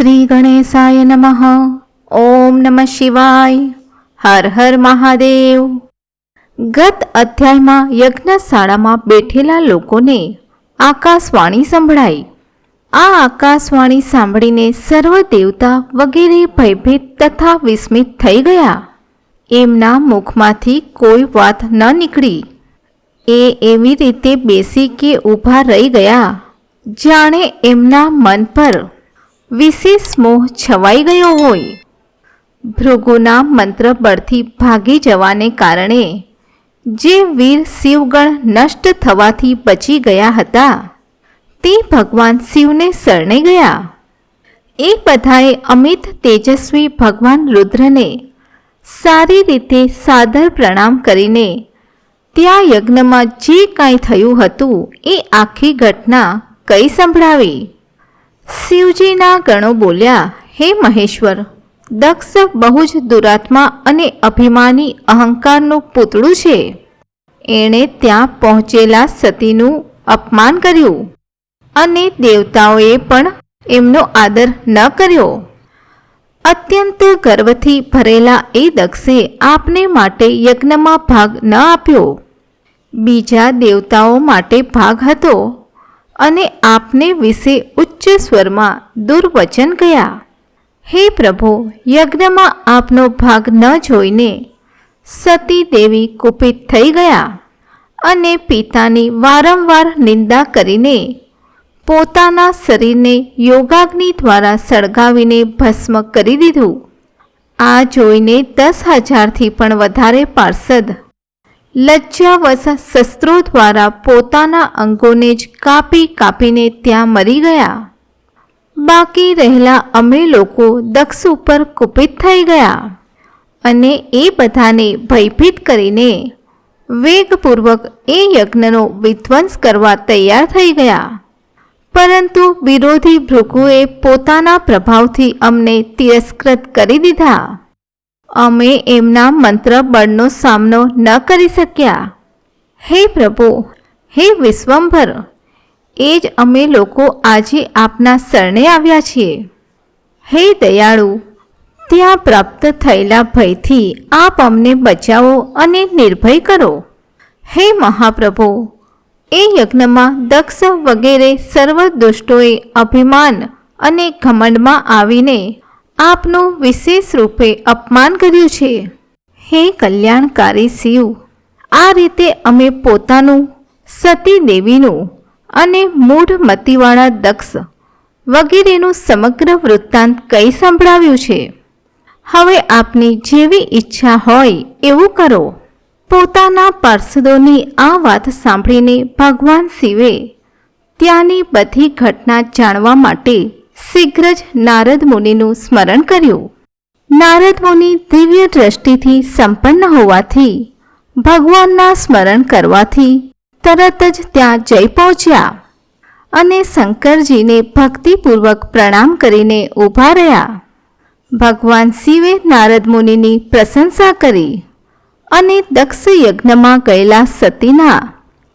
શ્રી ગણેશાય નમઃ. ઓમ નમઃ શિવાય. હર હર મહાદેવ. ગત અધ્યાયમાં યજ્ઞશાળામાં બેઠેલા લોકોને આકાશવાણી સંભળાઈ. આ આકાશવાણી સાંભળીને સર્વ દેવતા વગેરે ભયભીત તથા વિસ્મિત થઈ ગયા. એમના મુખમાંથી કોઈ વાત ન નીકળી. એ એવી રીતે બેસી કે ઊભા રહી ગયા જાણે એમના મન પર વિશેષ મોહ છવાઈ ગયો હોય. ભૃગુના મંત્ર બળથી ભાગી જવાને કારણે જે વીર શિવગણ નષ્ટ થવાથી બચી ગયા હતા તે ભગવાન શિવને શરણે ગયા. એ બધાએ અમિત તેજસ્વી ભગવાન રુદ્રને સારી રીતે સાદર પ્રણામ કરીને ત્યાં યજ્ઞમાં જે કાંઈ થયું હતું એ આખી ઘટના કઈ સંભળાવી. શિવજીના ગણો બોલ્યા, હે મહેશ્વર, દક્ષ બહુ જ દુરાત્મા અને અભિમાની અહંકારનું પૂતળું છે. એણે ત્યાં પહોંચેલા સતીનું અપમાન કર્યું અને દેવતાઓએ પણ એમનો આદર ન કર્યો. અત્યંત ગર્વથી ભરેલા એ દક્ષે આપને માટે યજ્ઞમાં ભાગ ન આપ્યો. બીજા દેવતાઓ માટે ભાગ હતો અને આપને વિશે ઉચ્ચ સ્વરમાં દુર્વચન ગયા. હે પ્રભુ, યજ્ઞમાં આપનો ભાગ ન જોઈને સતી દેવી કુપિત થઈ ગયા અને પિતાની વારંવાર નિંદા કરીને પોતાના શરીરને યોગાગ્નિ દ્વારા સળગાવીને ભસ્મ કરી દીધું. આ જોઈને 10,000થી પણ વધારે પાર્ષદ લજ્જાવશ શસ્ત્રો દ્વારા પોતાના અંગોને જ કાપી કાપીને ત્યાં મરી ગયા. બાકી રહેલા અમે લોકો દક્ષ ઉપર કુપિત થઈ ગયા અને એ બધાને ભયભીત કરીને વેગપૂર્વક એ યજ્ઞનો વિધ્વંસ કરવા તૈયાર થઈ ગયા. પરંતુ વિરોધી ભૃગુએ પોતાના પ્રભાવથી અમને તિરસ્કૃત કરી દીધા. અમે એમના મંત્ર બળનો સામનો ન કરી શક્યા. હે પ્રભુ, હે વિશ્વંભર, એ જ અમે લોકો આજે આપના શરણે આવ્યા છીએ. હે દયાળુ, ત્યાં પ્રાપ્ત થયેલા ભયથી આપ અમને બચાવો અને નિર્ભય કરો. હે મહાપ્રભુ, એ યજ્ઞમાં દક્ષ વગેરે સર્વ દુષ્ટોએ અભિમાન અને ઘમંડમાં આવીને આપનું વિશેષ રૂપે અપમાન કર્યું છે. હે કલ્યાણકારી શિવ, આ રીતે અમે પોતાનું, સતી દેવીનું અને મૂઢ મતિવાળા દક્ષ વગેરેનું સમગ્ર વૃત્તાંત કઈ સંભળાવ્યું છે. હવે આપની જેવી ઈચ્છા હોય એવું કરો. પોતાના પાર્ષદોની આ વાત સાંભળીને ભગવાન શિવે ત્યાંની બધી ઘટના જાણવા માટે શીઘ્ર જ નારદ મુનિનું સ્મરણ કર્યું. નારદ મુનિ દિવ્ય દ્રષ્ટિથી સંપન્ન હોવાથી ભગવાનના સ્મરણ કરવાથી તરત જ ત્યાં જઈ પહોંચ્યા અને શંકરજીને ભક્તિપૂર્વક પ્રણામ કરીને ઊભા રહ્યા. ભગવાન શિવે નારદ મુનિની પ્રશંસા કરી અને દક્ષ યજ્ઞમાં ગયેલા સતીના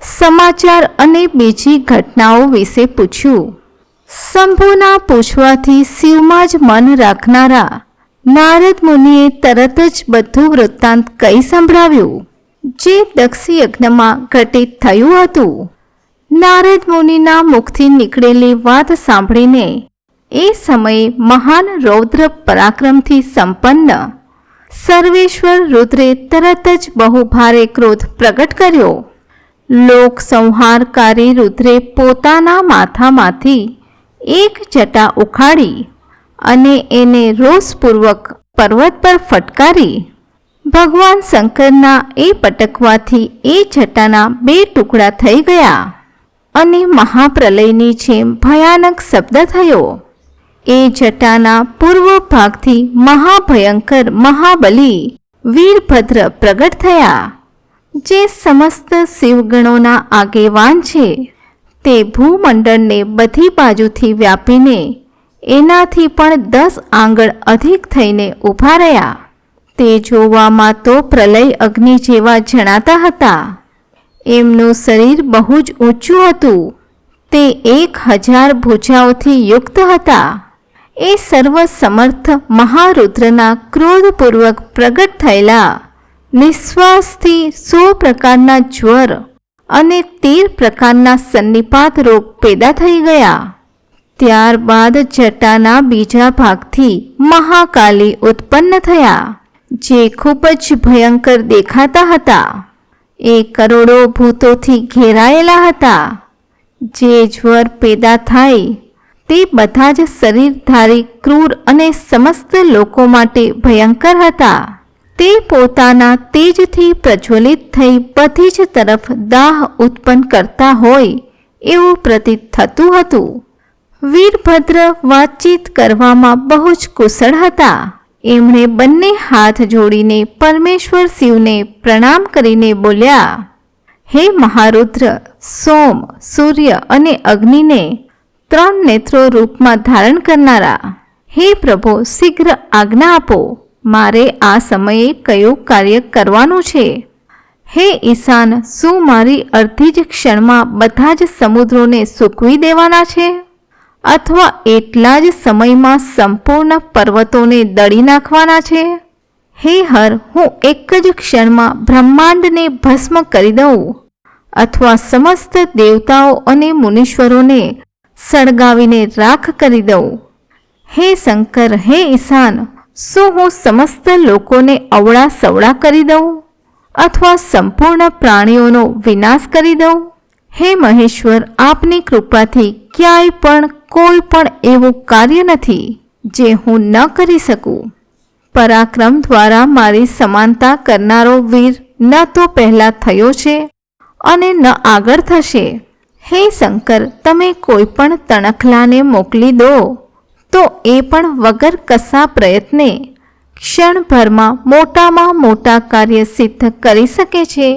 સમાચાર અને બીજી ઘટનાઓ વિશે પૂછ્યું. શંભુના પૂછવાથી શિવમાં જ મન રાખનારા નારદ મુનિએ તરત જ બધું વૃત્તાંત કઈ સંભળાવ્યું જે દક્ષ યજ્ઞમાં ઘટિત થયું હતું. નારદ મુનિના મુખથી નીકળેલી વાત સાંભળીને એ સમયે મહાન રૌદ્ર પરાક્રમથી સંપન્ન સર્વેશ્વર રુદ્રે તરત જ બહુ ભારે ક્રોધ પ્રગટ કર્યો. લોક સંહારકારી રુદ્રે પોતાના માથામાંથી એક જટા ઉખાડી અને એને રોષપૂર્વક પર્વત પર ફટકારી. ભગવાન શંકરના એ પટકવાથી એ જટાના 2 ટુકડા થઈ ગયા અને મહાપ્રલયની જેમ ભયાનક શબ્દ થયો. એ જટાના પૂર્વ ભાગથી મહાભયંકર મહાબલી વીરભદ્ર પ્રગટ થયા, જે સમસ્ત શિવગણોના આગેવાન છે. તે ભૂમંડળને બધી બાજુથી વ્યાપીને એનાથી પણ 10 આંગળ અધિક થઈને ઊભા રહ્યા. તે જોવામાં તો પ્રલય અગ્નિ જેવા જણાતા હતા. એમનું શરીર બહુ જ ઊંચું હતું. તે 1000 ભુજાઓથી યુક્ત હતા. એ સર્વ સમર્થ મહારુદ્રના ક્રોધપૂર્વક પ્રગટ થયેલા નિશ્વાસથી 100 પ્રકારના જ્વર અને 13 પ્રકારના સન્નિપાત રોગ પેદા થઈ ગયા. ત્યારબાદ જટાના બીજા ભાગથી મહાકાલી ઉત્પન્ન થયા, જે ખૂબ જ ભયંકર દેખાતા હતા. એ કરોડો ભૂતોથી ઘેરાયેલા હતા. જે જ્વર પેદા થાય તે બધા જ શરીરધારી ક્રૂર અને સમસ્ત લોકો માટે ભયંકર હતા. તે પોતાના તેજથી પ્રજ્વલિત થઈ બધી જ તરફ દાહ ઉત્પન્ન કરતા હોય એવું પ્રતીત થતું હતું. વીરભદ્ર વાતચીત કરવામાં બહુ જ કુશળ હતા. એમણે બંને હાથ જોડીને પરમેશ્વર શિવને પ્રણામ કરીને બોલ્યા, હે મહારુદ્ર, સોમ, સૂર્ય અને અગ્નિને 3 નેત્રો રૂપમાં ધારણ કરનારા, હે પ્રભુ, શીઘ્ર આજ્ઞા આપો. મારે આ સમયે કયું કાર્ય કરવાનું છે? હે ઈશાન, શું મારી અડધી જ ક્ષણમાં બધા જ સમુદ્રોને સૂકવી દેવાના છે? અથવા એટલા જ સમયમાં સંપૂર્ણ પર્વતોને દળી નાખવાના છે? હે હર, હું એક જ ક્ષણમાં બ્રહ્માંડને ભસ્મ કરી દઉં અથવા સમસ્ત દેવતાઓ અને મુનીશ્વરોને સળગાવીને રાખ કરી દઉં? હે શંકર, હે ઈશાન, શું હું સમસ્ત લોકોને અવળા સવળા કરી દઉં અથવા સંપૂર્ણ પ્રાણીઓનો વિનાશ કરી દઉં? હે મહેશ્વર, આપની કૃપાથી ક્યાંય પણ કોઈ પણ એવું કાર્ય નથી જે હું ન કરી શકું. પરાક્રમ દ્વારા મારી સમાનતા કરનારો વીર ન તો પહેલાં થયો છે અને ન આગળ થશે. હે શંકર, તમે કોઈ પણ તણખલાને મોકલી દો તો એ પણ વગર કશા પ્રયત્ને ક્ષણભરમાં મોટામાં મોટા કાર્ય સિદ્ધ કરી શકે છે,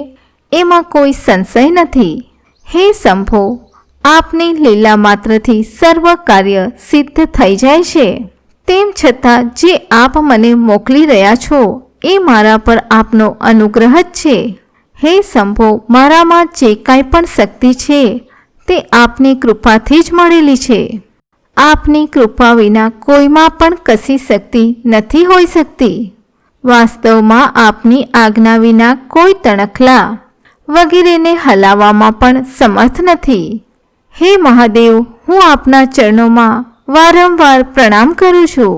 એમાં કોઈ સંશય નથી. હે શંભો, આપની લીલા માત્રથી સર્વ કાર્ય સિદ્ધ થઈ જાય છે. તેમ છતાં જે આપ મને મોકલી રહ્યા છો એ મારા પર આપનો અનુગ્રહ જ છે. હે શંભો, મારામાં જે કાંઈ પણ શક્તિ છે તે આપની કૃપાથી જ મળેલી છે. આપની કૃપા વિના કોઈમાં પણ કશી શક્તિ નથી હોઈ શકતી. વાસ્તવમાં આપની આજ્ઞા વિના કોઈ તણખલા વગેરેને હલાવવામાં પણ સમર્થ નથી. હે મહાદેવ, હું આપના ચરણોમાં વારંવાર પ્રણામ કરું છું.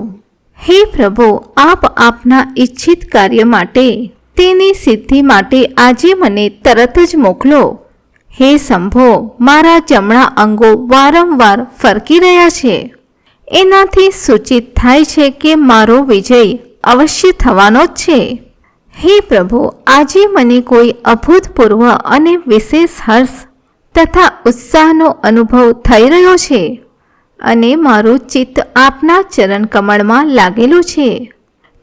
હે પ્રભુ, આપ આપના ઈચ્છિત કાર્ય માટે, તેની સિદ્ધિ માટે આજે મને તરત જ મોકલો. હે શંભો, મારા જમણા અંગો વારંવાર ફરકી રહ્યા છે. એનાથી સૂચિત થાય છે કે મારો વિજય અવશ્ય થવાનો જ છે. હે પ્રભુ, આજે મને કોઈ અભૂતપૂર્વ અને વિશેષ હર્ષ તથા ઉત્સાહનો અનુભવ થઈ રહ્યો છે અને મારું ચિત્ત આપના ચરણ કમળમાં લાગેલું છે.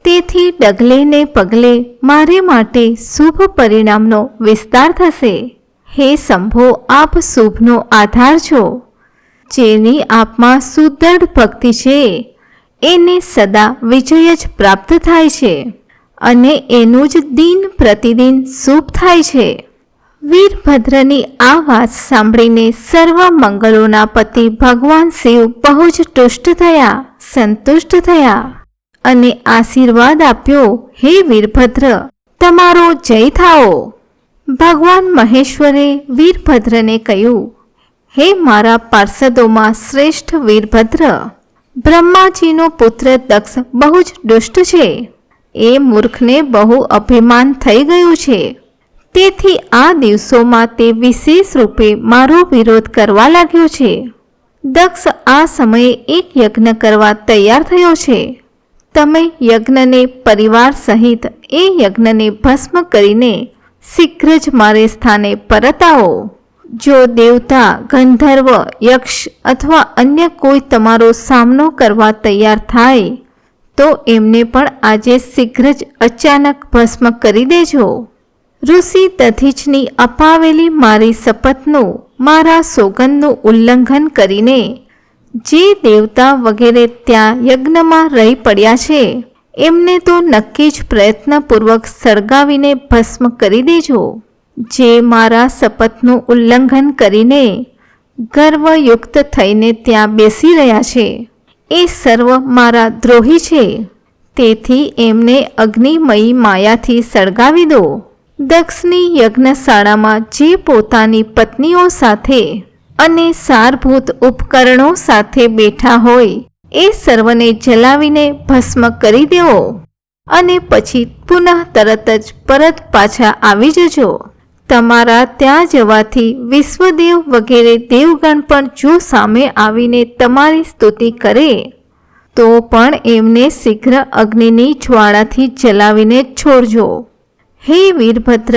તેથી ડગલે ને પગલે મારે માટે શુભ પરિણામનો વિસ્તાર થશે. હે શંભો, આપ શુભનો આધાર છો. જેની આપમાં સુદૃઢ ભક્તિ છે એને સદા વિજય જ પ્રાપ્ત થાય છે અને એનું જ દિન પ્રતિદિન શુભ થાય છે. વીરભદ્રની આ વાત સાંભળીને સર્વ મંગળોના પતિ ભગવાન શિવ બહુ જ તુષ્ટ થયા, સંતુષ્ટ થયા અને આશીર્વાદ આપ્યો, હે વીરભદ્ર, તમારો જય થાઓ. ભગવાન મહેશ્વરે વીરભદ્રને કહ્યું, હે મારા પાર્ષદોમાં શ્રેષ્ઠ વીરભદ્ર, બ્રહ્માજીનો પુત્ર દક્ષ બહુ જ દુષ્ટ છે. એ મૂર્ખને બહુ અભિમાન થઈ ગયું છે. તેથી આ દિવસોમાં તે વિશેષ રૂપે મારો વિરોધ કરવા લાગ્યો છે. દક્ષ આ સમયે એક યજ્ઞ કરવા તૈયાર થયો છે. તમે યજ્ઞને પરિવાર સહિત એ યજ્ઞને ભસ્મ કરીને શીઘ્ર જ મારે સ્થાને પરત આવો. જો દેવતા, ગંધર્વ, યક્ષ અથવા અન્ય કોઈ તમારો સામનો કરવા તૈયાર થાય તો એમને પણ આજે શીઘ્ર જ અચાનક ભસ્મ કરી દેજો. ઋષિ દધીચની અપાવેલી મારી શપથનું, મારા સોગંદનું ઉલ્લંઘન કરીને જે દેવતા વગેરે ત્યાં યજ્ઞમાં રહી પડ્યા છે એમને તો નક્કી જ પ્રયત્નપૂર્વક સળગાવીને ભસ્મ કરી દેજો. જે મારા શપથનું ઉલ્લંઘન કરીને ગર્વયુક્ત થઈને ત્યાં બેસી રહ્યા છે એ સર્વ મારા દ્રોહી છે, તેથી એમને અગ્નિમયી માયાથી સળગાવી દો. દક્ષની યજ્ઞશાળામાં જે પોતાની પત્નીઓ સાથે અને સારભૂત ઉપકરણો સાથે બેઠા હોય એ સર્વને જલાવીને ભસ્મ કરી દેવો અને પછી પુનઃ તરત જ પરત પાછા આવી જજો. તમારા ત્યાં જવાથી વિશ્વદેવ વગેરે દેવગણ પણ જો સામે આવીને તમારી સ્તુતિ કરે તો પણ એમને શીઘ્ર અગ્નિની જ્વાળાથી જલાવીને છોડજો. હે વીરભદ્ર,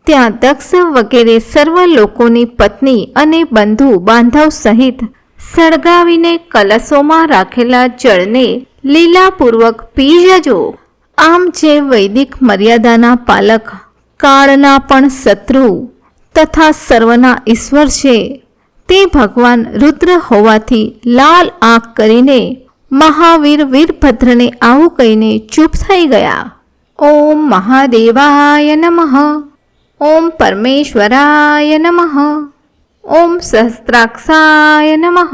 ત્યાં દક્ષ વગેરે સર્વ લોકોની પત્ની અને બંધુ બાંધવ સહિત સળગાવીને કલશોમાં રાખેલા જળને લીલાપૂર્વક પી જજો. આમ જે વૈદિક મર્યાદાના પાલક, કાળના પણ શત્રુ તથા સર્વના ઈશ્વર છે તે ભગવાન રુદ્ર હોવાથી લાલ આંખ કરીને મહાવીર વીરભદ્રને આવું કહીને ચૂપ થઈ ગયા. ઓમ મહાદેવાય નમઃ. ઓમ પરમેશ્વરાય નમઃ. ઓમ સહસ્ત્રાક્ષાય નમઃ.